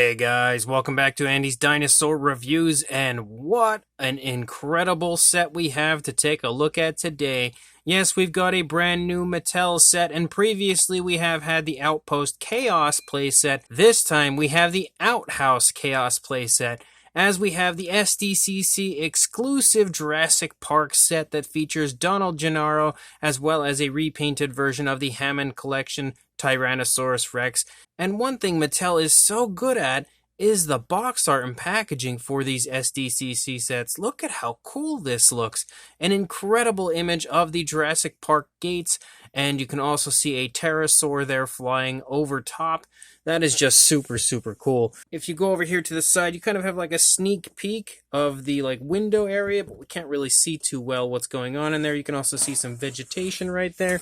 Hey guys, welcome back to Andy's Dinosaur Reviews, and what an incredible set we have to take a look at today. Yes, we've got a brand new Mattel set, and previously we have had the Outpost Chaos playset. This time we have the Outhouse Chaos playset, as we have the SDCC exclusive Jurassic Park set that features Donald Genaro, as well as a repainted version of the Hammond Collection Tyrannosaurus Rex. And one thing Mattel is so good at is the box art and packaging for these SDCC sets. Look at how cool this looks. An incredible image of the Jurassic Park gates, and you can also see a pterosaur there flying over top. That is just super, super cool. If you go over here to the side, you kind of have like a sneak peek of the window area, but we can't really see too well what's going on in there. You can also see some vegetation right there.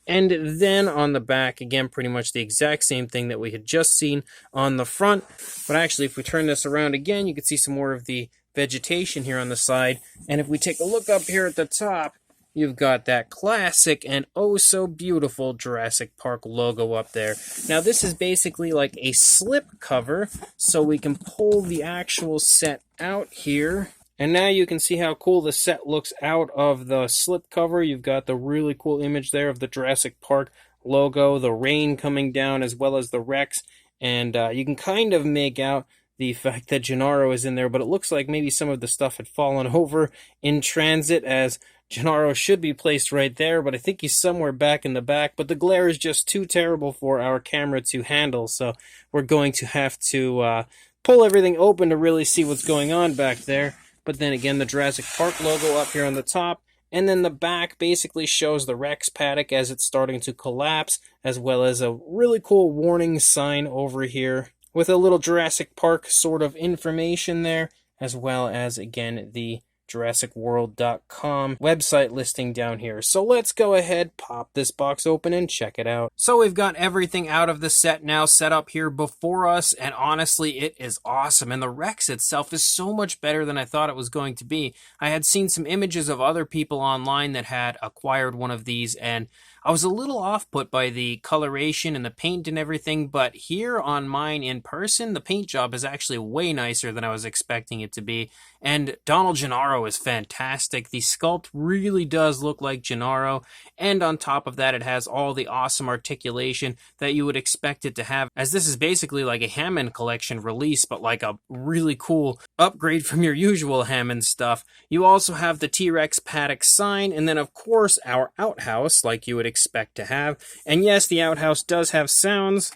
And then on the back, again, pretty much the exact same thing that we had just seen on the front. But actually, if we turn this around again, you can see some more of the vegetation here on the side. And if we take a look up here at the top, you've got that classic and oh so beautiful Jurassic Park logo up there. Now, this is basically like a slip cover, so we can pull the actual set out here. And now you can see how cool the set looks out of the slipcover. You've got the really cool image there of the Jurassic Park logo, the rain coming down, as well as the Rex. And you can kind of make out the fact that Gennaro is in there, but it looks like maybe some of the stuff had fallen over in transit, as Gennaro should be placed right there, but I think he's somewhere back in the back. But the glare is just too terrible for our camera to handle, so we're going to have to pull everything open to really see what's going on back there. But then again, the Jurassic Park logo up here on the top, and then the back basically shows the Rex paddock as it's starting to collapse, as well as a really cool warning sign over here with a little Jurassic Park sort of information there, as well as, again, the JurassicWorld.com website listing down here. So let's go ahead, pop this box open, and check it out. So we've got everything out of the set now set up here before us, and honestly, it is awesome. And the Rex itself is so much better than I thought it was going to be. I had seen some images of other people online that had acquired one of these, and I was a little off-put by the coloration and the paint and everything, but here on mine in person, the paint job is actually way nicer than I was expecting it to be. And Donald Genaro is fantastic. The sculpt really does look like Gennaro, and on top of that, it has all the awesome articulation that you would expect it to have, as this is basically like a Hammond Collection release, but like a really cool upgrade from your usual Hammond stuff. You also have the T-Rex paddock sign, and then of course our outhouse, like you would expect to have. And yes, the outhouse does have sounds.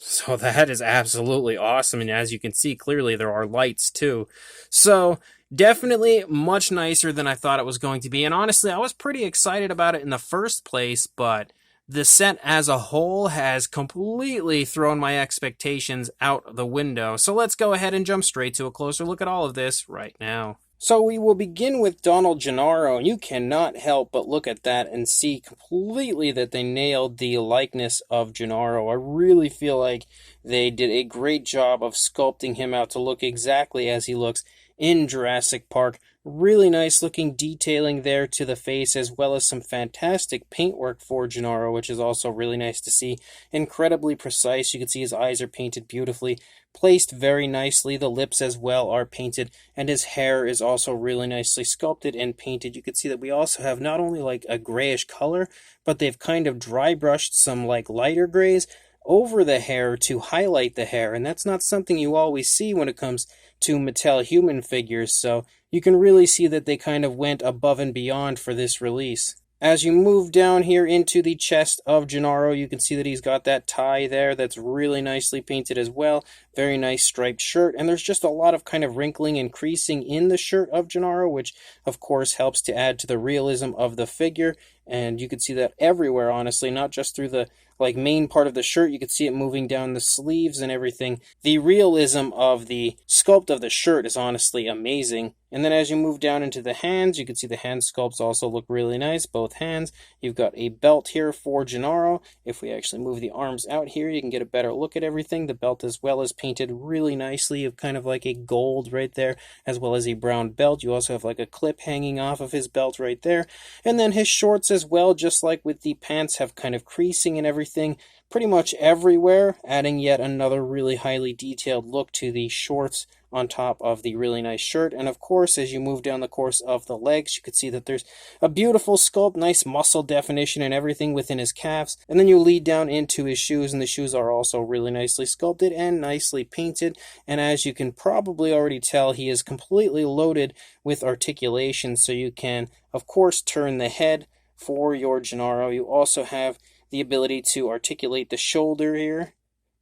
So that is absolutely awesome, and as you can see, clearly there are lights too. So definitely much nicer than I thought it was going to be, and honestly, I was pretty excited about it in the first place, but the set as a whole has completely thrown my expectations out the window. So let's go ahead and jump straight to a closer look at all of this right now. So we will begin with Donald Genaro, and you cannot help but look at that and see completely that they nailed the likeness of Gennaro. I really feel like they did a great job of sculpting him out to look exactly as he looks in Jurassic Park. Really nice looking detailing there to the face, as well as some fantastic paintwork for Gennaro, which is also really nice to see. Incredibly precise. You can see his eyes are painted beautifully, placed very nicely. The lips as well are painted, and his hair is also really nicely sculpted and painted. You can see that we also have not only like a grayish color, but they've kind of dry brushed some like lighter grays over the hair to highlight the hair, and that's not something you always see when it comes to Mattel human figures, so you can really see that they kind of went above and beyond for this release. As you move down here into the chest of Gennaro, you can see that he's got that tie there that's really nicely painted as well. Very nice striped shirt, and there's just a lot of kind of wrinkling and creasing in the shirt of Gennaro, which of course helps to add to the realism of the figure. And you can see that everywhere, honestly, not just through the like main part of the shirt. You can see it moving down the sleeves and everything. The realism of the sculpt of the shirt is honestly amazing. And then as you move down into the hands, you can see the hand sculpts also look really nice, both hands. You've got a belt here for Gennaro. If we actually move the arms out here, you can get a better look at everything. The belt as well is painted really nicely, of kind of like a gold right there, as well as a brown belt. You also have like a clip hanging off of his belt right there. And then his shorts as well, just like with the pants, have kind of creasing and everything pretty much everywhere, adding yet another really highly detailed look to the shorts on top of the really nice shirt. And of course, as you move down the course of the legs, you can see that there's a beautiful sculpt, nice muscle definition and everything within his calves. And then you lead down into his shoes, and the shoes are also really nicely sculpted and nicely painted. And as you can probably already tell, he is completely loaded with articulation, so you can, of course, turn the head for your Gennaro. You also have the ability to articulate the shoulder here,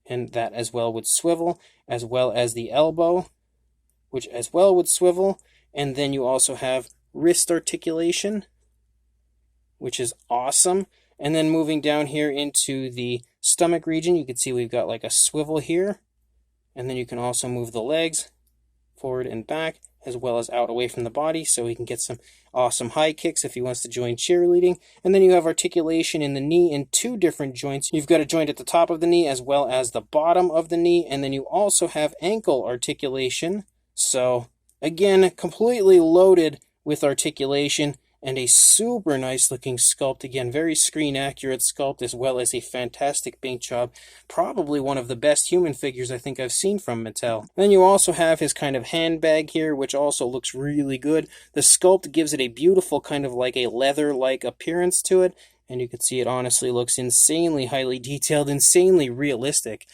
and that as well would swivel, as well as the elbow, which as well would swivel. And then you also have wrist articulation, which is awesome. And then moving down here into the stomach region, you can see we've got like a swivel here. And then you can also move the legs forward and back, as well as out away from the body, so he can get some awesome high kicks if he wants to join cheerleading. And then you have articulation in the knee in two different joints. You've got a joint at the top of the knee as well as the bottom of the knee, and then you also have ankle articulation. So again, completely loaded with articulation and a super nice looking sculpt. Again, very screen accurate sculpt, as well as a fantastic paint job. Probably one of the best human figures I think I've seen from Mattel. Then you also have his kind of handbag here, which also looks really good. The sculpt gives it a beautiful kind of like a leather-like appearance to it, and you can see it honestly looks insanely highly detailed, insanely realistic.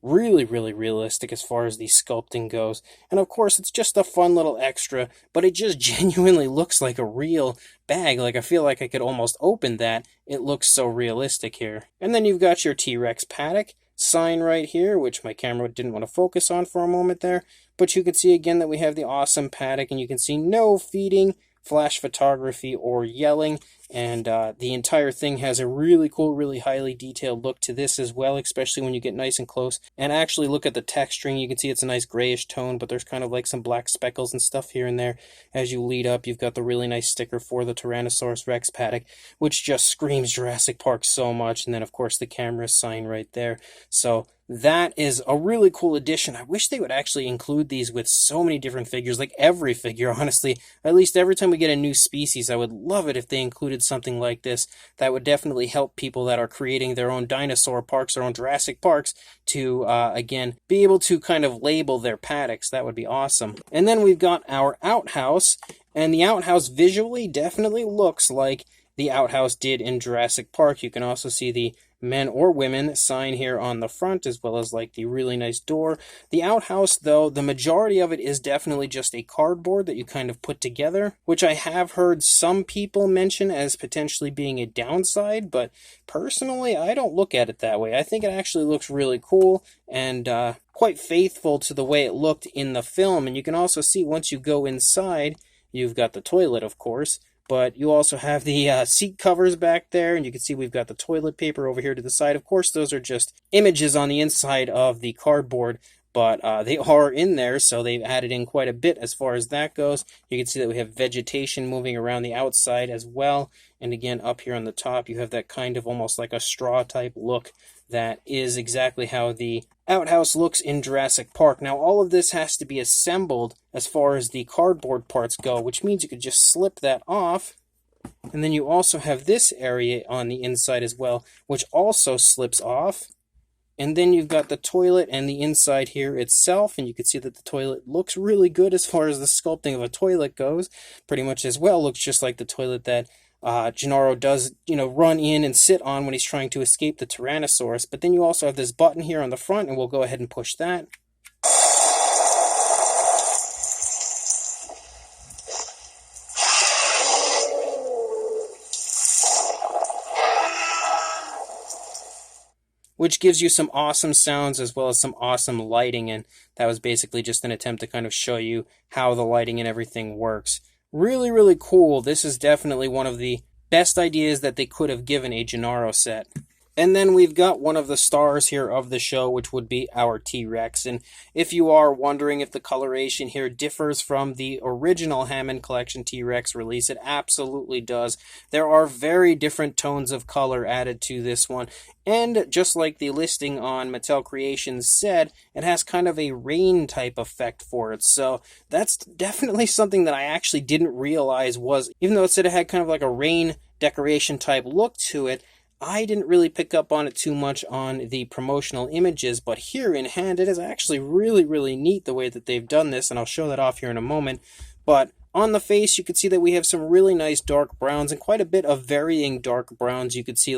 Really realistic as far as the sculpting goes. And of course, it's just a fun little extra, but it just genuinely looks like a real bag. Like, I feel like I could almost open that. It looks so realistic here. And then you've got your T-Rex paddock sign right here, which my camera didn't want to focus on for a moment there. But you can see again that we have the awesome paddock, and you can see no feeding, flash photography, or yelling. And the entire thing has a really cool, really highly detailed look to this as well, especially when you get nice and close and actually look at the texturing. You can see it's a nice grayish tone, but there's kind of like some black speckles and stuff here and there. As you lead up, you've got the really nice sticker for the Tyrannosaurus Rex paddock, which just screams Jurassic Park so much. And then, of course, the camera sign right there. So that is a really cool addition. I wish they would actually include these with so many different figures, like every figure, honestly. At least every time we get a new species, I would love it if they included something like this. That would definitely help people that are creating their own dinosaur parks, their own Jurassic Parks, to, again, be able to kind of label their paddocks. That would be awesome. And then we've got our outhouse, and the outhouse visually definitely looks like the outhouse did in Jurassic Park. You can also see the men or women sign here on the front, as well as like the really nice door. The outhouse, though, the majority of it is definitely just a cardboard that you kind of put together, which I have heard some people mention as potentially being a downside, but personally, I don't look at it that way. I think it actually looks really cool and quite faithful to the way it looked in the film. And you can also see once you go inside, you've got the toilet, of course, but you also have the seat covers back there, and you can see we've got the toilet paper over here to the side. Of course, those are just images on the inside of the cardboard, but they are in there, so they've added in quite a bit as far as that goes. You can see that we have vegetation moving around the outside as well, and again, up here on the top, you have that kind of almost like a straw-type look. That is exactly how the outhouse looks in Jurassic Park. Now, all of this has to be assembled as far as the cardboard parts go, which means you could just slip that off. And then you also have this area on the inside as well, which also slips off. And then you've got the toilet and the inside here itself, and you can see that the toilet looks really good as far as the sculpting of a toilet goes. Pretty much as well looks just like the toilet that Gennaro does, run in and sit on when he's trying to escape the Tyrannosaurus. But then you also have this button here on the front, and we'll go ahead and push that. Which gives you some awesome sounds as well as some awesome lighting, and that was basically just an attempt to kind of show you how the lighting and everything works. Really, really cool. This is definitely one of the best ideas that they could have given a Gennaro set. And then we've got one of the stars here of the show, which would be our T-Rex. And if you are wondering if the coloration here differs from the original Hammond Collection T-Rex release, it absolutely does. There are very different tones of color added to this one. And just like the listing on Mattel Creations said, it has kind of a rain type effect for it. So that's definitely something that I actually didn't realize was, even though it said it had kind of like a rain decoration type look to it, I didn't really pick up on it too much on the promotional images, but here in hand, it is actually really, really neat the way that they've done this, and I'll show that off here in a moment. But on the face, you can see that we have some really nice dark browns and quite a bit of varying dark browns. You could see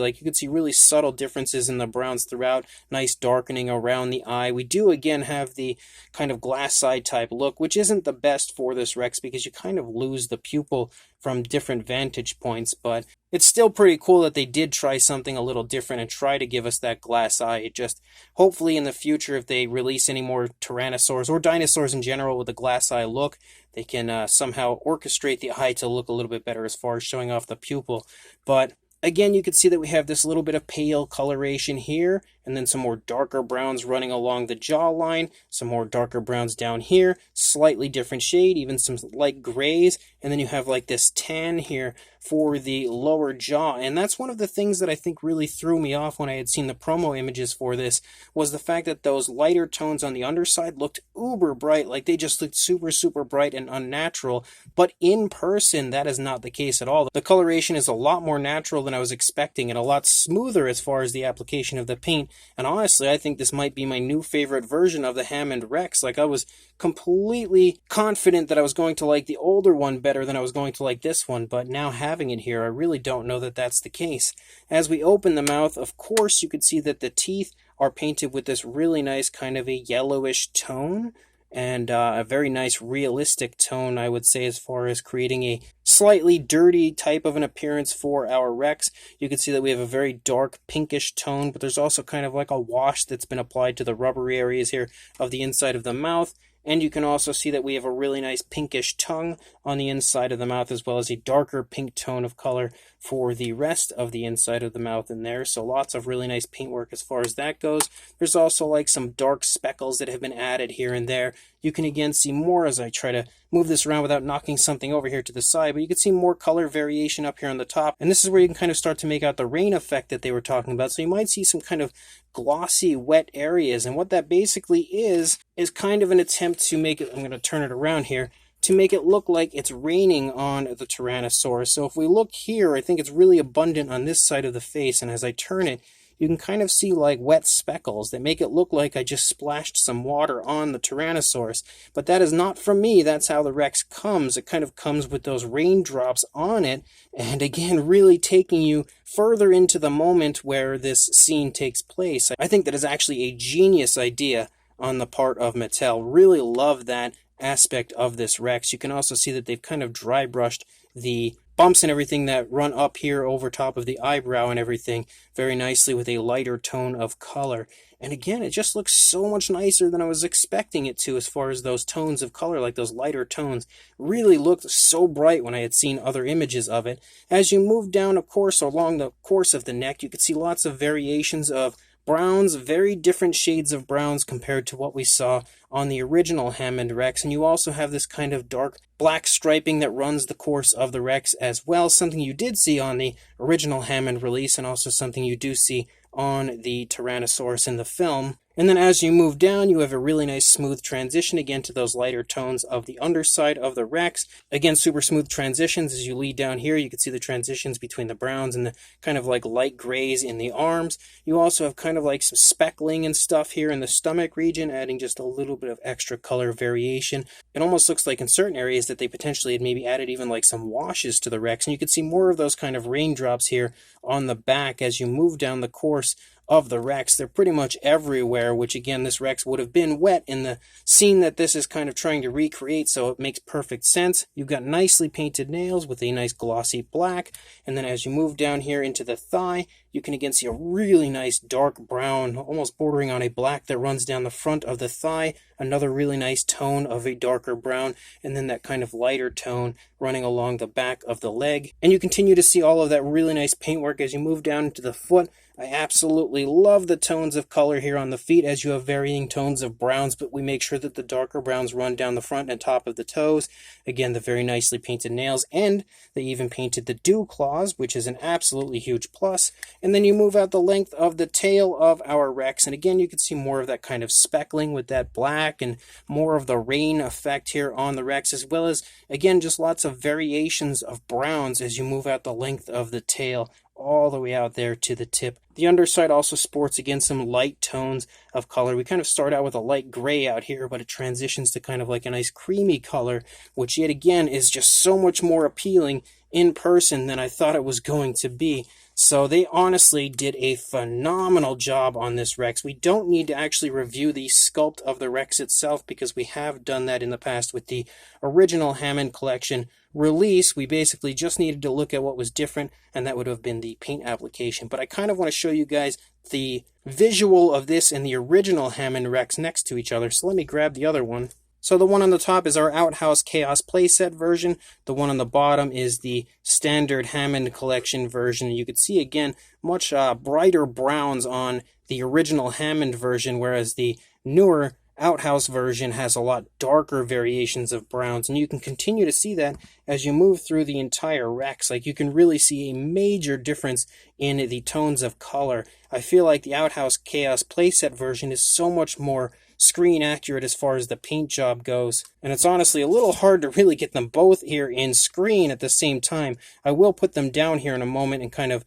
really subtle differences in the browns throughout, nice darkening around the eye. We do again have the kind of glass eye type look, which isn't the best for this Rex because you kind of lose the pupil from different vantage points, but it's still pretty cool that they did try something a little different and try to give us that glass eye. It just, hopefully in the future, if they release any more Tyrannosaurs or dinosaurs in general with a glass eye look, they can somehow orchestrate the eye to look a little bit better as far as showing off the pupil. But again, you can see that we have this little bit of pale coloration here, and then some more darker browns running along the jawline, some more darker browns down here, slightly different shade, even some light grays, and then you have like this tan here for the lower jaw. And that's one of the things that I think really threw me off when I had seen the promo images for this, was the fact that those lighter tones on the underside looked uber bright, like they just looked super, super bright and unnatural. But in person, that is not the case at all. The coloration is a lot more natural than I was expecting and a lot smoother as far as the application of the paint. And honestly, I think this might be my new favorite version of the Hammond Rex. Like, I was completely confident that I was going to like the older one better than I was going to like this one, but now having it here, I really don't know that that's the case. As we open the mouth, of course, you could see that the teeth are painted with this really nice kind of a yellowish tone, and a very nice realistic tone, I would say, as far as creating a slightly dirty type of an appearance for our Rex. You can see that we have a very dark pinkish tone, but there's also kind of like a wash that's been applied to the rubbery areas here of the inside of the mouth. And you can also see that we have a really nice pinkish tongue on the inside of the mouth, as well as a darker pink tone of color for the rest of the inside of the mouth in there. So lots of really nice paintwork as far as that goes. There's also like some dark speckles that have been added here and there. You can again see more as I try to move this around without knocking something over here to the side, but you can see more color variation up here on the top. And this is where you can kind of start to make out the rain effect that they were talking about. So you might see some kind of glossy, wet areas. And what that basically is kind of an attempt to make it, I'm going to turn it around here, to make it look like it's raining on the Tyrannosaurus. So if we look here, I think it's really abundant on this side of the face, and as I turn it, you can kind of see like wet speckles that make it look like I just splashed some water on the Tyrannosaurus. But that is not from me. That's how the Rex comes. It kind of comes with those raindrops on it, and again, really taking you further into the moment where this scene takes place. I think that is actually a genius idea on the part of Mattel. Really love that aspect of this Rex. You can also see that they've kind of dry brushed the bumps and everything that run up here over top of the eyebrow and everything very nicely with a lighter tone of color. And again, it just looks so much nicer than I was expecting it to as far as those tones of color, like those lighter tones. Really looked so bright when I had seen other images of it. As you move down, of course, along the course of the neck, you can see lots of variations of browns, very different shades of browns compared to what we saw on the original Hammond Rex. And you also have this kind of dark black striping that runs the course of the Rex as well, something you did see on the original Hammond release and also something you do see on the Tyrannosaurus in the film. And then as you move down, you have a really nice smooth transition again to those lighter tones of the underside of the Rex. Again, super smooth transitions. As you lead down here, you can see the transitions between the browns and the kind of like light grays in the arms. You also have kind of like some speckling and stuff here in the stomach region, adding just a little bit of extra color variation. It almost looks like in certain areas that they potentially had maybe added even like some washes to the Rex. And you can see more of those kind of raindrops here on the back as you move down the course of the Rex. They're pretty much everywhere, which again, this Rex would have been wet in the scene that this is kind of trying to recreate, so it makes perfect sense. You've got nicely painted nails with a nice glossy black, and then as you move down here into the thigh, you can again see a really nice dark brown, almost bordering on a black that runs down the front of the thigh, another really nice tone of a darker brown, and then that kind of lighter tone running along the back of the leg. And you continue to see all of that really nice paintwork as you move down into the foot. I absolutely love the tones of color here on the feet, as you have varying tones of browns, but we make sure that the darker browns run down the front and top of the toes. Again, the very nicely painted nails, and they even painted the dew claws, which is an absolutely huge plus. And then you move out the length of the tail of our Rex, and again, you can see more of that kind of speckling with that black, and more of the rain effect here on the Rex, as well as, again, just lots of variations of browns as you move out the length of the tail all the way out there to the tip. The underside also sports, again, some light tones of color. We kind of start out with a light gray out here, but it transitions to kind of like a nice creamy color, which yet again is just so much more appealing in person than I thought it was going to be. So they honestly did a phenomenal job on this Rex. We don't need to actually review the sculpt of the Rex itself, because we have done that in the past with the original Hammond Collection release. We basically just needed to look at what was different, and that would have been the paint application. But I kind of want to show you guys the visual of this and the original Hammond Rex next to each other. So let me grab the other one. So the one on the top is our Outhouse Chaos playset version. The one on the bottom is the standard Hammond Collection version. You can see, again, much brighter browns on the original Hammond version, whereas the newer Outhouse version has a lot darker variations of browns. And you can continue to see that as you move through the entire Rex. Like, you can really see a major difference in the tones of color. I feel like the Outhouse Chaos playset version is so much more screen accurate as far as the paint job goes, and it's honestly a little hard to really get them both here in screen at the same time. I will put them down here in a moment and kind of,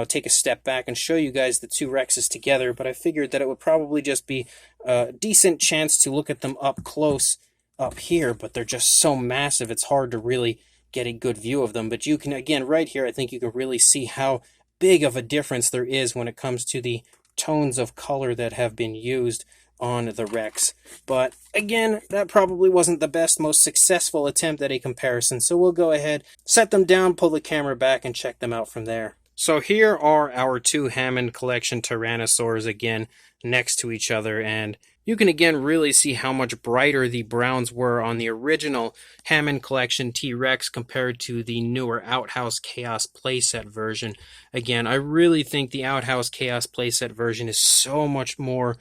take a step back and show you guys the two Rexes together, but I figured that it would probably just be a decent chance to look at them up close up here, but they're just so massive it's hard to really get a good view of them. But you can, again, right here, I think you can really see how big of a difference there is when it comes to the tones of color that have been used on the Rex. But again, that probably wasn't the best, most successful attempt at a comparison, so we'll go ahead, set them down, pull the camera back, and check them out from there. So here are our two Hammond Collection Tyrannosaurs again next to each other, and you can again really see how much brighter the browns were on the original Hammond Collection T-Rex compared to the newer Outhouse Chaos playset version. Again, I really think the Outhouse Chaos playset version is so much more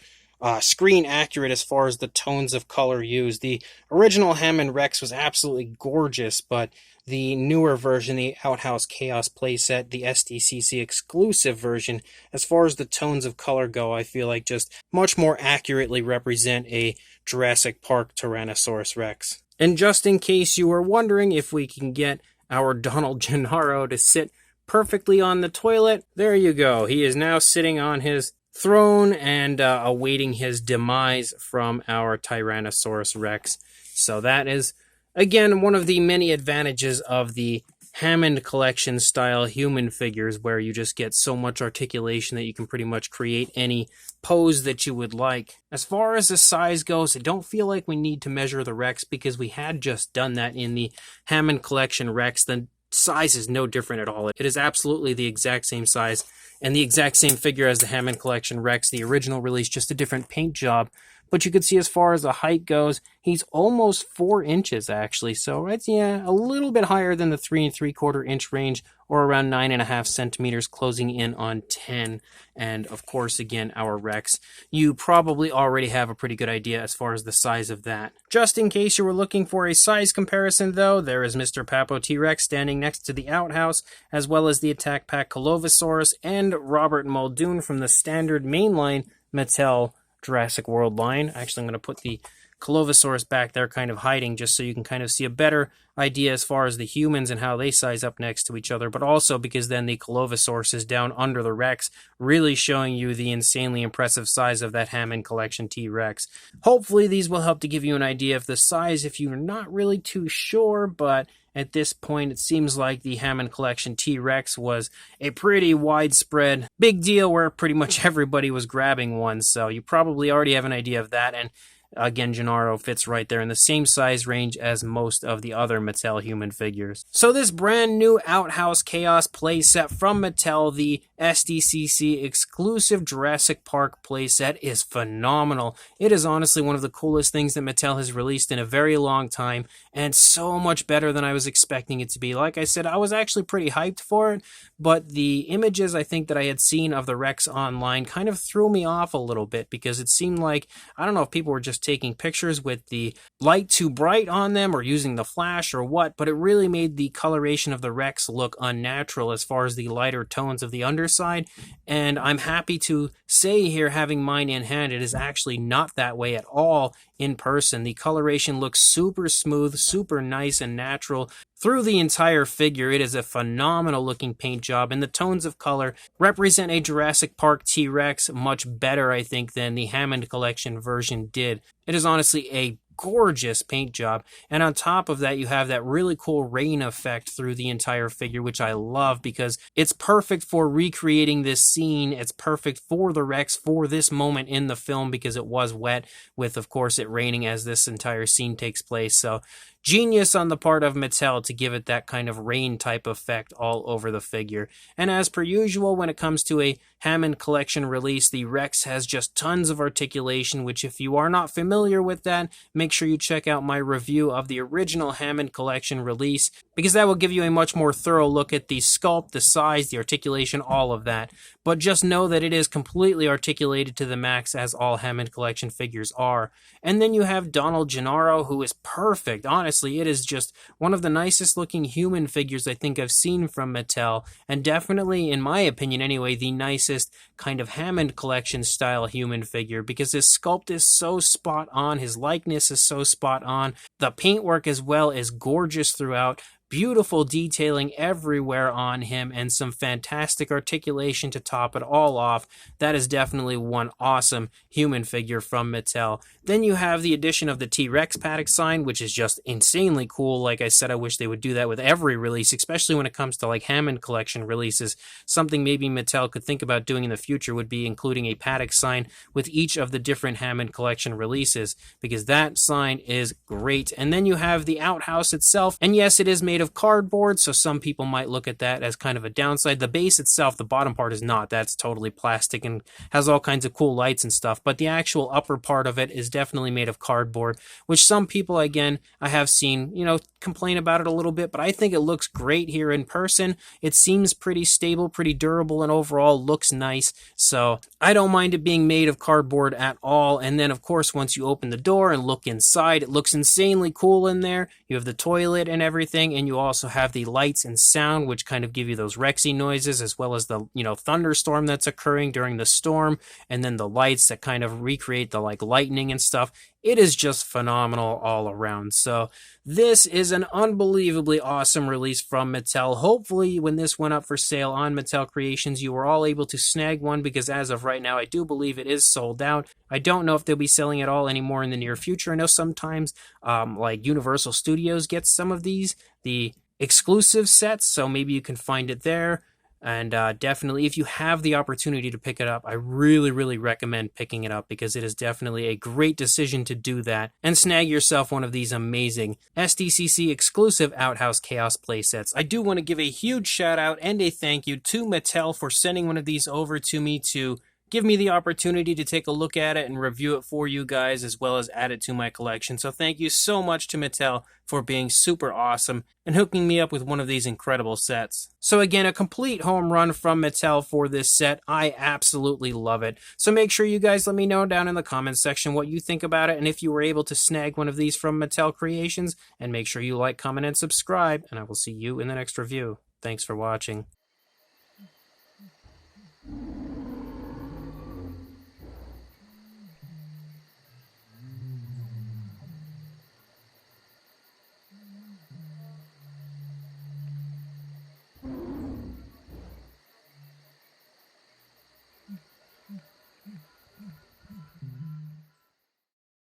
screen accurate as far as the tones of color used. The original Hammond Rex was absolutely gorgeous, but the newer version, the Outhouse Chaos playset, the SDCC exclusive version, as far as the tones of color go, I feel like just much more accurately represent a Jurassic Park Tyrannosaurus Rex. And just in case you were wondering if we can get our Donald Genaro to sit perfectly on the toilet, there you go. He is now sitting on his throne and awaiting his demise from our Tyrannosaurus Rex. So that is, again, one of the many advantages of the Hammond Collection style human figures, where you just get so much articulation that you can pretty much create any pose that you would like. As far as the size goes, I don't feel like we need to measure the Rex, because we had just done that in the Hammond Collection Rex. The size is no different at all. It is absolutely the exact same size and the exact same figure as the Hammond Collection Rex, the original release, just a different paint job. But you can see as far as the height goes, he's almost 4 inches actually. So it's, a little bit higher than the 3 3/4 inch range, or around 9.5 centimeters, closing in on 10. And of course, again, our Rex. You probably already have a pretty good idea as far as the size of that. Just in case you were looking for a size comparison though, there is Mr. Papo T-Rex standing next to the Outhouse, as well as the Attack Pack Colovosaurus and Robert Muldoon from the standard mainline Mattel Jurassic World line. Actually, I'm going to put the Colovosaurus back there kind of hiding, just so you can kind of see a better idea as far as the humans and how they size up next to each other, but also because then the Colovosaurus is down under the Rex, really showing you the insanely impressive size of that Hammond Collection T-Rex. Hopefully these will help to give you an idea of the size if you're not really too sure, but at this point, it seems like the Hammond Collection T-Rex was a pretty widespread big deal where pretty much everybody was grabbing one, so you probably already have an idea of that. And Again, Gennaro fits right there in the same size range as most of the other Mattel human figures. So this brand new Outhouse Chaos playset from Mattel, the SDCC exclusive Jurassic Park playset, is phenomenal. It is honestly one of the coolest things that Mattel has released in a very long time, and so much better than I was expecting it to be. Like I said, I was actually pretty hyped for it, but the images I think that I had seen of the Rex online kind of threw me off a little bit, because it seemed like, I don't know if people were just taking pictures with the light too bright on them or using the flash or what, but it really made the coloration of the Rex look unnatural as far as the lighter tones of the underside. And I'm happy to say here, having mine in hand, it is actually not that way at all in person. The coloration looks super smooth, super nice and natural through the entire figure. It is a phenomenal looking paint job, and the tones of color represent a Jurassic Park T-Rex much better, I think, than the Hammond Collection version did. It is honestly a gorgeous paint job, and on top of that you have that really cool rain effect through the entire figure, which I love because it's perfect for recreating this scene. It's perfect for the Rex for this moment in the film, because it was wet, with of course it raining as this entire scene takes place. So genius on the part of Mattel to give it that kind of rain type effect all over the figure. And as per usual, when it comes to a Hammond Collection release, the Rex has just tons of articulation, which if you are not familiar with that, make sure you check out my review of the original Hammond Collection release, because that will give you a much more thorough look at the sculpt, the size, the articulation, all of that. But just know that it is completely articulated to the max, as all Hammond Collection figures are. And then you have Donald Genaro, who is perfect. Honestly, it is just one of the nicest looking human figures I think I've seen from Mattel, and definitely, in my opinion anyway, the nicest kind of Hammond Collection style human figure, because his sculpt is so spot on, his likeness is so spot on, the paintwork as well is gorgeous throughout. Beautiful detailing everywhere on him, and some fantastic articulation to top it all off. That is definitely one awesome human figure from Mattel. Then you have the addition of the T-Rex paddock sign, which is just insanely cool. Like I said, I wish they would do that with every release, especially when it comes to like Hammond Collection releases. Something maybe Mattel could think about doing in the future would be including a paddock sign with each of the different Hammond Collection releases, because that sign is great. And then you have the outhouse itself, and yes, it is made of cardboard, so some people might look at that as kind of a downside. The base itself, the bottom part, is not. That's totally plastic and has all kinds of cool lights and stuff, but the actual upper part of it is definitely made of cardboard, which some people, again, I have seen, complain about it a little bit, but I think it looks great here in person. It seems pretty stable, pretty durable, and overall looks nice, so I don't mind it being made of cardboard at all. And then, of course, once you open the door and look inside, it looks insanely cool in there. You have the toilet and everything, and you also have the lights and sound, which kind of give you those Rexy noises, as well as the, thunderstorm that's occurring during the storm, and then the lights that kind of recreate the, lightning and stuff. It is just phenomenal all around. So this is an unbelievably awesome release from Mattel. Hopefully, when this went up for sale on Mattel Creations, you were all able to snag one, because as of right now, I do believe it is sold out. I don't know if they'll be selling it all anymore in the near future. I know sometimes, Universal Studios gets some of these, the exclusive sets, so maybe you can find it there. And definitely, if you have the opportunity to pick it up, I really, really recommend picking it up, because it is definitely a great decision to do that and snag yourself one of these amazing SDCC exclusive Outhouse Chaos playsets. I do want to give a huge shout out and a thank you to Mattel for sending one of these over to me to give me the opportunity to take a look at it and review it for you guys, as well as add it to my collection. So thank you so much to Mattel for being super awesome and hooking me up with one of these incredible sets. So again, a complete home run from Mattel for this set. I absolutely love it. So make sure you guys let me know down in the comments section what you think about it, and if you were able to snag one of these from Mattel Creations. And make sure you like, comment, and subscribe, and I will see you in the next review. Thanks for watching.